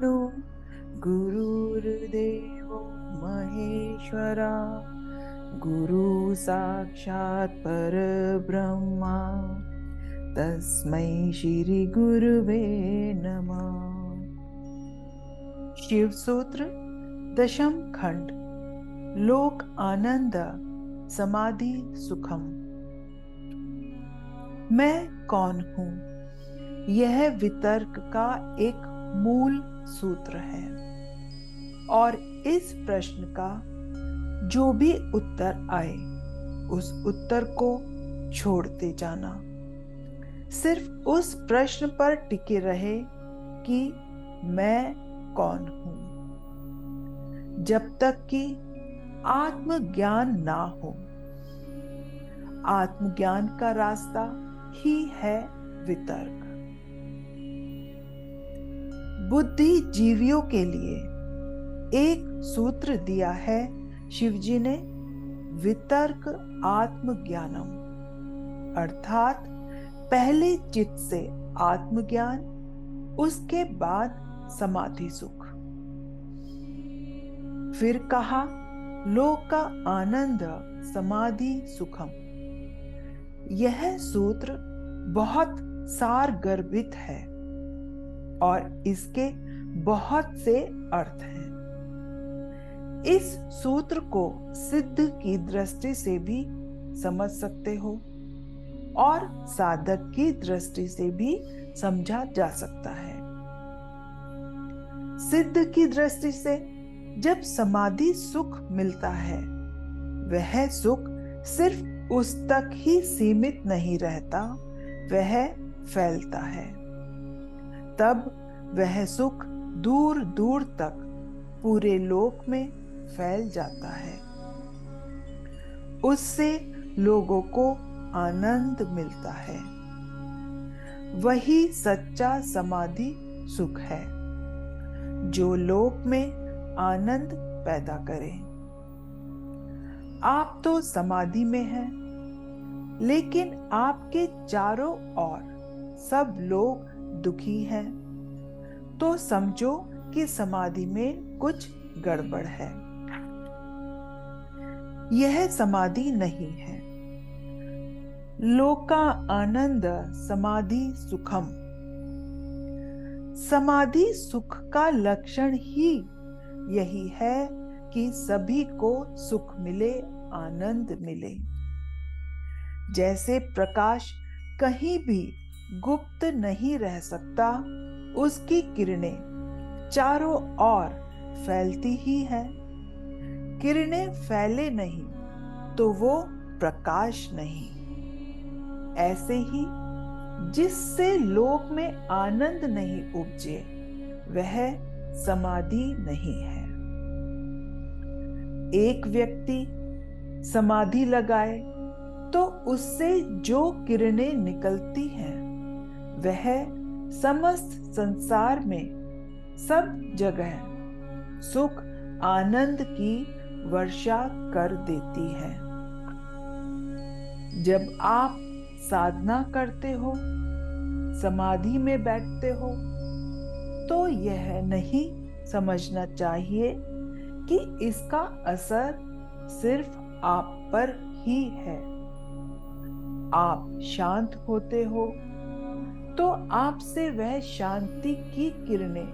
गुरुर्विष्णु गुरुर्देवो महेश्वरा गुरु साक्षात् परब्रह्मा तस्मै श्री गुरुवे नमः। शिव सूत्र दशम खंड लोक आनंद समाधि सुखम। मैं कौन हूं? यह वितर्क का एक मूल सूत्र है और इस प्रश्न का जो भी उत्तर आए उस उत्तर को छोड़ते जाना। सिर्फ उस प्रश्न पर टिके रहे कि मैं कौन हूं, जब तक कि आत्मज्ञान ना हो। आत्मज्ञान का रास्ता ही है वितर्क। बुद्धिजीवियों के लिए एक सूत्र दिया है शिवजी ने, वितर्क आत्मज्ञानम, अर्थात पहले चित्त से आत्मज्ञान, उसके बाद समाधि सुख। फिर कहा लोक का आनंद समाधि सुखम। यह सूत्र बहुत सारगर्भित है और इसके बहुत से अर्थ हैं। इस सूत्र को सिद्ध की दृष्टि से भी समझ सकते हो और साधक की दृष्टि से भी समझा जा सकता है। सिद्ध की दृष्टि से जब समाधि सुख मिलता है, वह सुख सिर्फ उस तक ही सीमित नहीं रहता, वह फैलता है। तब वह सुख दूर दूर तक पूरे लोक में फैल जाता है। उससे लोगों को आनंद मिलता है। वही सच्चा समाधि सुख है जो लोक में आनंद पैदा करे। आप तो समाधि में हैं, लेकिन आपके चारों ओर सब लोग दुखी हैं, तो समझो कि समाधि में कुछ गड़बड़ है। यह समाधि नहीं है। लोका आनंद समाधि सुखम। समाधि सुख का लक्षण ही यही है कि सभी को सुख मिले, आनंद मिले। जैसे प्रकाश कहीं भी गुप्त नहीं रह सकता, उसकी किरणें चारों ओर फैलती ही हैं। किरणें फैले नहीं तो वो प्रकाश नहीं। ऐसे ही जिससे लोक में आनंद नहीं उपजे, वह समाधि नहीं है। एक व्यक्ति समाधि लगाए तो उससे जो किरणें निकलती हैं, वह समस्त संसार में सब जगह सुख आनंद की वर्षा कर देती है। जब आप साधना करते हो, समाधि में बैठते हो, तो यह नहीं समझना चाहिए कि इसका असर सिर्फ आप पर ही है। आप शांत होते हो तो आपसे वह शांति की किरणें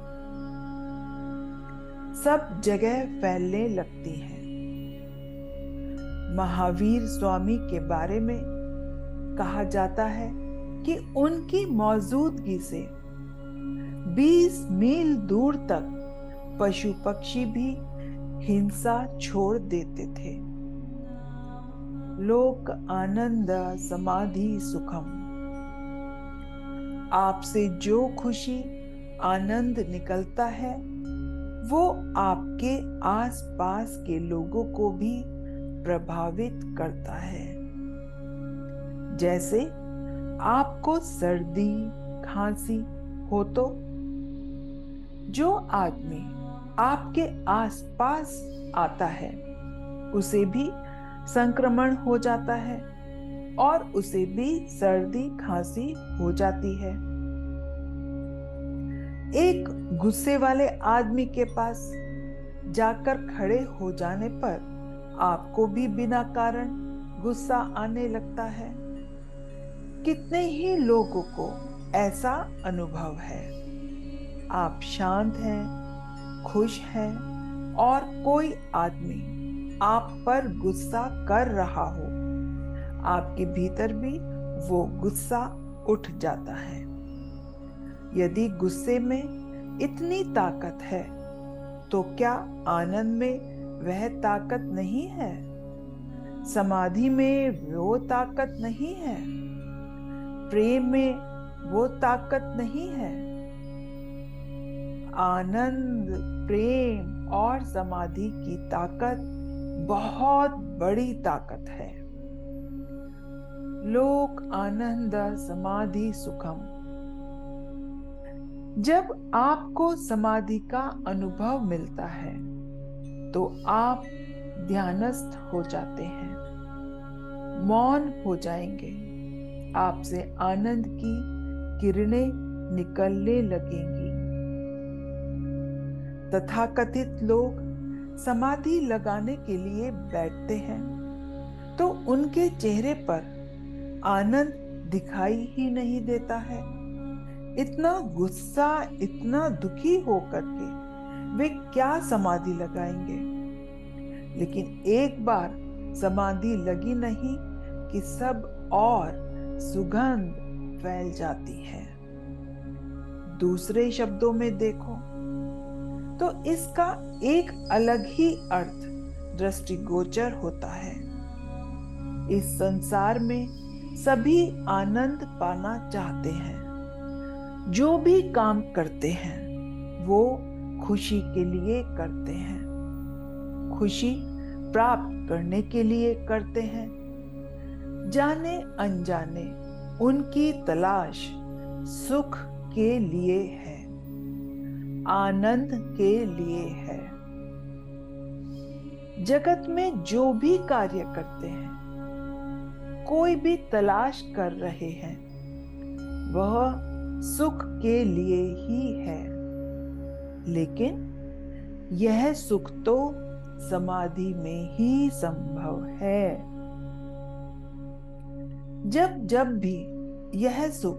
सब जगह फैलने लगती हैं। महावीर स्वामी के बारे में कहा जाता है कि उनकी मौजूदगी से 20 मील दूर तक पशु पक्षी भी हिंसा छोड़ देते थे। लोक आनंद समाधि सुखम। आपसे जो खुशी आनंद निकलता है, वो आपके आसपास के लोगों को भी प्रभावित करता है। जैसे आपको सर्दी खांसी हो तो जो आदमी आपके आसपास आता है, उसे भी संक्रमण हो जाता है और उसे भी सर्दी खांसी हो जाती है। एक गुस्से वाले आदमी के पास जाकर खड़े हो जाने पर आपको भी बिना कारण गुस्सा आने लगता है। कितने ही लोगों को ऐसा अनुभव है। आप शांत हैं, खुश हैं और कोई आदमी आप पर गुस्सा कर रहा हो, आपके भीतर भी वो गुस्सा उठ जाता है। यदि गुस्से में इतनी ताकत है तो क्या आनंद में वह ताकत नहीं है? समाधि में वो ताकत नहीं है? प्रेम में वो ताकत नहीं है? आनंद, प्रेम और समाधि की ताकत बहुत बड़ी ताकत है। लोक आनंद समाधि सुखम। जब आपको समाधि का अनुभव मिलता है तो आप ध्यानस्थ हो जाते हैं, मौन हो जाएंगे, आपसे आनंद की किरणें निकलने लगेंगी। तथाकथित लोग समाधि लगाने के लिए बैठते हैं तो उनके चेहरे पर आनंद दिखाई ही नहीं देता है। इतना गुस्सा, इतना दुखी होकर के वे क्या समाधि लगाएंगे? लेकिन एक बार समाधि लगी नहीं कि सब और सुगंध फैल जाती है। दूसरे शब्दों में देखो तो इसका एक अलग ही अर्थ दृष्टिगोचर होता है। इस संसार में सभी आनंद पाना चाहते हैं। जो भी काम करते हैं वो खुशी के लिए करते हैं, खुशी प्राप्त करने के लिए करते हैं। जाने अनजाने उनकी तलाश सुख के लिए है, आनंद के लिए है। जगत में जो भी कार्य करते हैं, कोई भी तलाश कर रहे हैं, वह सुख के लिए ही है। लेकिन यह सुख तो समाधि में ही संभव है। जब जब भी यह सुख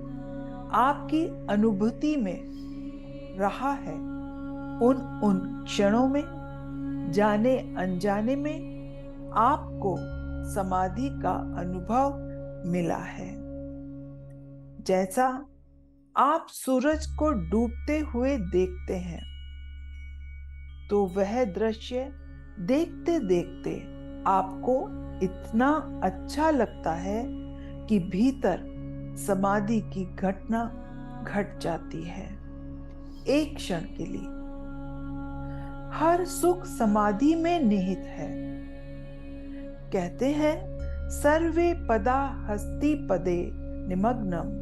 आपकी अनुभूति में रहा है, उन उन क्षणों में जाने अनजाने में आपको समाधि का अनुभव मिला है। जैसा आप सूरज को डूबते हुए देखते हैं तो वह दृश्य देखते देखते आपको इतना अच्छा लगता है कि भीतर समाधि की घटना घट जाती है एक क्षण के लिए। हर सुख समाधि में निहित है। कहते हैं सर्वे पदा हस्ति पदे निमग्नम।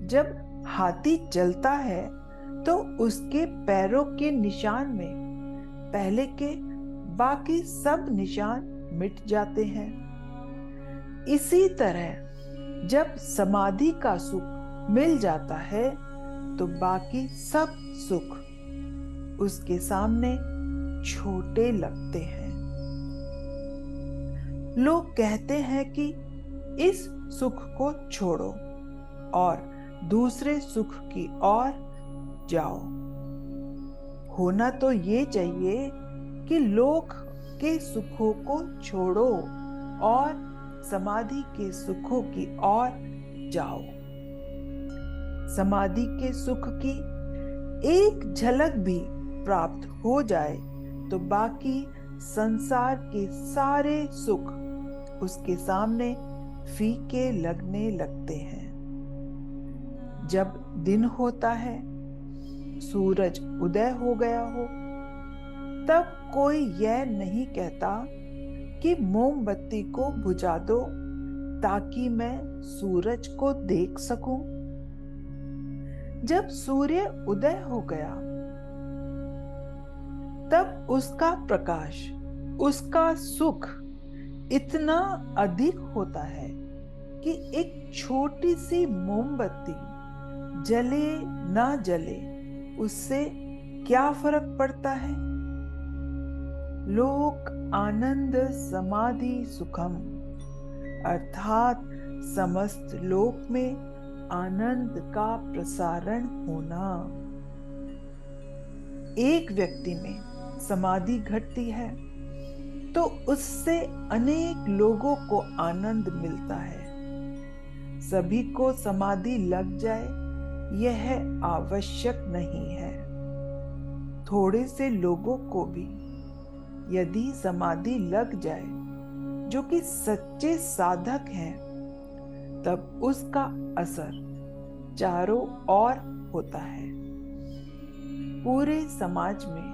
जब हाथी चलता है तो उसके पैरों के निशान में पहले के बाकी सब निशान मिट जाते हैं। इसी तरह जब समाधि का सुख मिल जाता है तो बाकी सब सुख उसके सामने छोटे लगते हैं। लोग कहते हैं कि इस सुख को छोड़ो और दूसरे सुख की ओर जाओ। होना तो ये चाहिए कि लोक के सुखों को छोड़ो और समाधि के सुखों की ओर जाओ। समाधि के सुख की एक झलक भी प्राप्त हो जाए तो बाकी संसार के सारे सुख उसके सामने फीके लगने लगते हैं। जब दिन होता है, सूरज उदय हो गया हो, तब कोई यह नहीं कहता कि मोमबत्ती को बुझा दो ताकि मैं सूरज को देख सकूं। जब सूर्य उदय हो गया तब उसका प्रकाश, उसका सुख इतना अधिक होता है कि एक छोटी सी मोमबत्ती जले ना जले उससे क्या फर्क पड़ता है? लोक आनंद समाधि सुखम, अर्थात समस्त लोक में आनंद का प्रसारण होना। एक व्यक्ति में समाधि घटती है तो उससे अनेक लोगों को आनंद मिलता है। सभी को समाधि लग जाए यह आवश्यक नहीं है। थोड़े से लोगों को भी यदि समाधि लग जाए जो कि सच्चे साधक हैं, तब उसका असर चारों ओर होता है। पूरे समाज में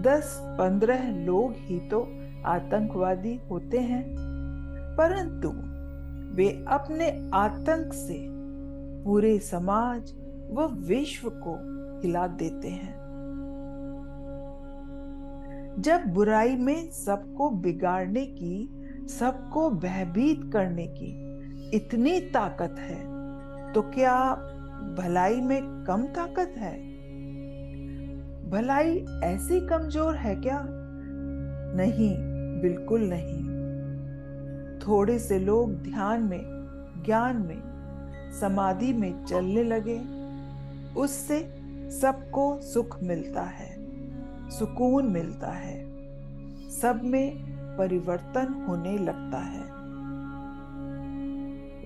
10-15 लोग ही तो आतंकवादी होते हैं, परंतु वे अपने आतंक से पूरे समाज व विश्व को हिला देते हैं। जब बुराई में सबको बिगाड़ने की, सबको भयभीत करने की इतनी ताकत है, तो क्या भलाई में कम ताकत है? भलाई ऐसी कमजोर है क्या? नहीं, बिल्कुल नहीं। थोड़े से लोग ध्यान में, ज्ञान में, समाधि में चलने लगे, उससे सबको सुख मिलता है, सुकून मिलता है, सब में परिवर्तन होने लगता है।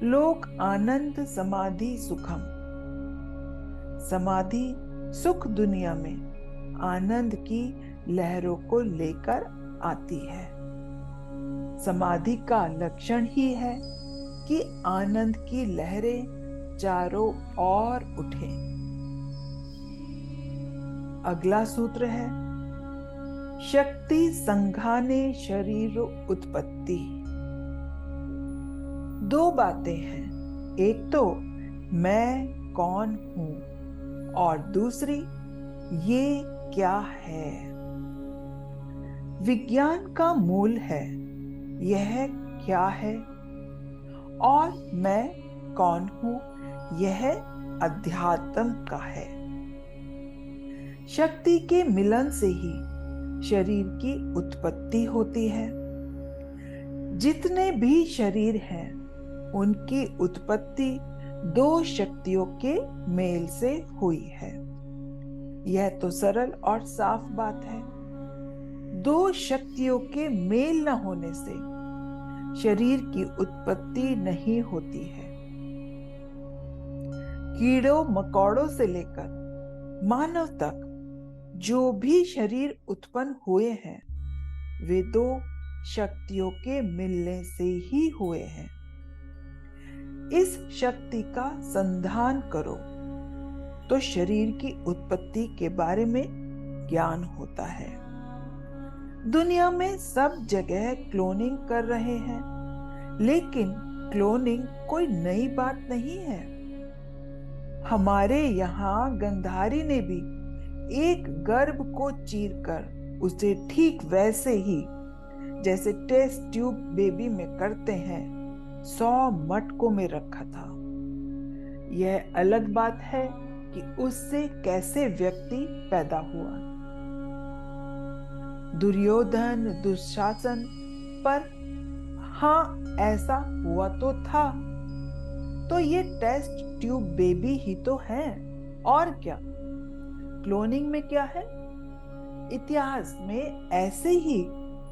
लोक आनंद समाधि सुखम, समाधि सुख दुनिया में आनंद की लहरों को लेकर आती है। समाधि का लक्षण ही है कि आनंद की लहरें चारों ओर उठें। अगला सूत्र है शक्ति संघाने शरीर उत्पत्ति। दो बातें हैं, एक तो मैं कौन हूं और दूसरी ये क्या है। विज्ञान का मूल है यह क्या है, और मैं कौन हूं यह अध्यात्म का है। शक्ति के मिलन से ही शरीर की उत्पत्ति होती है। जितने भी शरीर हैं उनकी उत्पत्ति दो शक्तियों के मेल से हुई है। यह तो सरल और साफ बात है। दो शक्तियों के मेल न होने से शरीर की उत्पत्ति नहीं होती है। कीड़ों मकोड़ों से लेकर मानव तक जो भी शरीर उत्पन्न हुए हैं, वे दो शक्तियों के मिलने से ही हुए हैं। इस शक्ति का संधान करो तो शरीर की उत्पत्ति के बारे में ज्ञान होता है। दुनिया में सब जगह क्लोनिंग कर रहे हैं, लेकिन क्लोनिंग कोई नई बात नहीं है। हमारे यहाँ गंधारी ने भी एक गर्भ को चीरकर उसे ठीक वैसे ही जैसे टेस्ट ट्यूब बेबी में करते हैं 100 मटकों में रखा था। यह अलग बात है कि उससे कैसे व्यक्ति पैदा हुआ। दुर्योधन, दुशासन पर हाँ ऐसा हुआ तो था, तो ये टेस्ट ट्यूब बेबी ही तो है, और क्या। क्लोनिंग में क्या है? इतिहास में ऐसे ही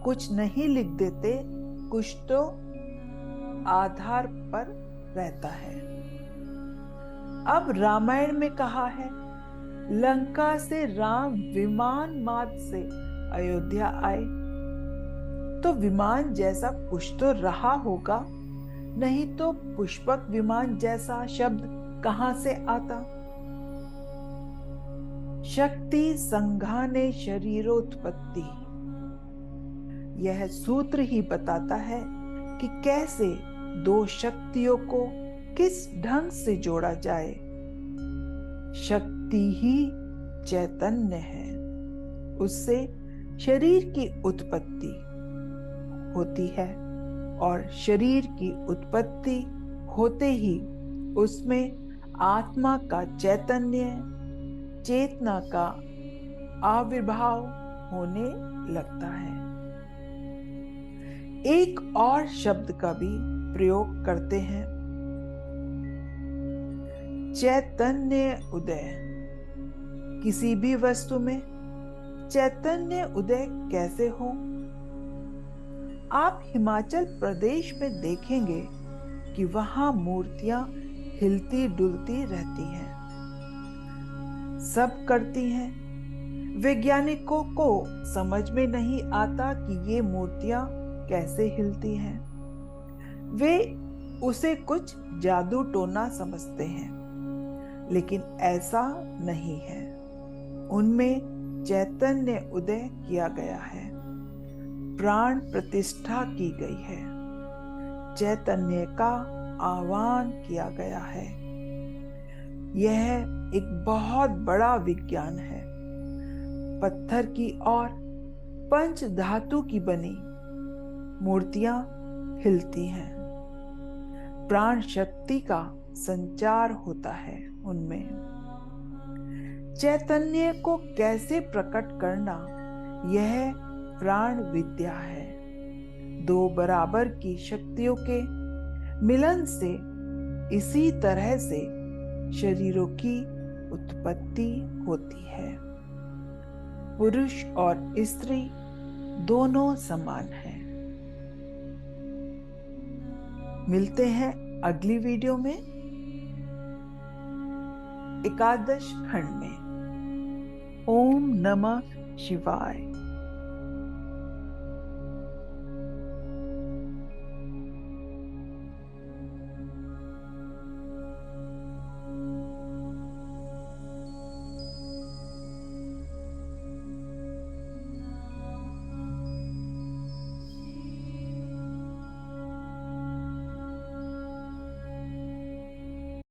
कुछ नहीं लिख देते, कुछ तो आधार पर रहता है। अब रामायण में कहा है लंका से राम विमान मार्ग से अयोध्या आए, तो विमान जैसा कुछ तो रहा होगा, नहीं तो पुष्पक विमान जैसा शब्द कहां से आता। शक्ति संघाने शरीरोत्पत्ति, यह सूत्र ही बताता है कि कैसे दो शक्तियों को किस ढंग से जोड़ा जाए। शक्ति ही चैतन्य है, उससे शरीर की उत्पत्ति होती है, और शरीर की उत्पत्ति होते ही उसमें आत्मा का चैतन्य चेतना का आविर्भाव होने लगता है। एक और शब्द का भी प्रयोग करते हैं, चैतन्य उदय। किसी भी वस्तु में चैतन्य उदय कैसे हो? आप हिमाचल प्रदेश में देखेंगे कि वहां मूर्तियां हिलती डुलती रहती हैं, सब करती हैं। वैज्ञानिकों को समझ में नहीं आता कि ये मूर्तियां कैसे हिलती हैं। वे उसे कुछ जादू टोना समझते हैं, लेकिन ऐसा नहीं है। उनमें चैतन्य उदय किया गया है, प्राण प्रतिष्ठा की गई है, चैतन्य का आह्वान किया गया है। यह एक बहुत बड़ा विज्ञान है। पत्थर की और पंच धातु की बनी मूर्तियां हिलती हैं, प्राण शक्ति का संचार होता है उनमें। चैतन्य को कैसे प्रकट करना, यह प्राण विद्या है। दो बराबर की शक्तियों के मिलन से इसी तरह से शरीरों की उत्पत्ति होती है। पुरुष और स्त्री दोनों समान हैं। मिलते हैं अगली वीडियो में, एकादश खंड में। ओम नमः शिवाय।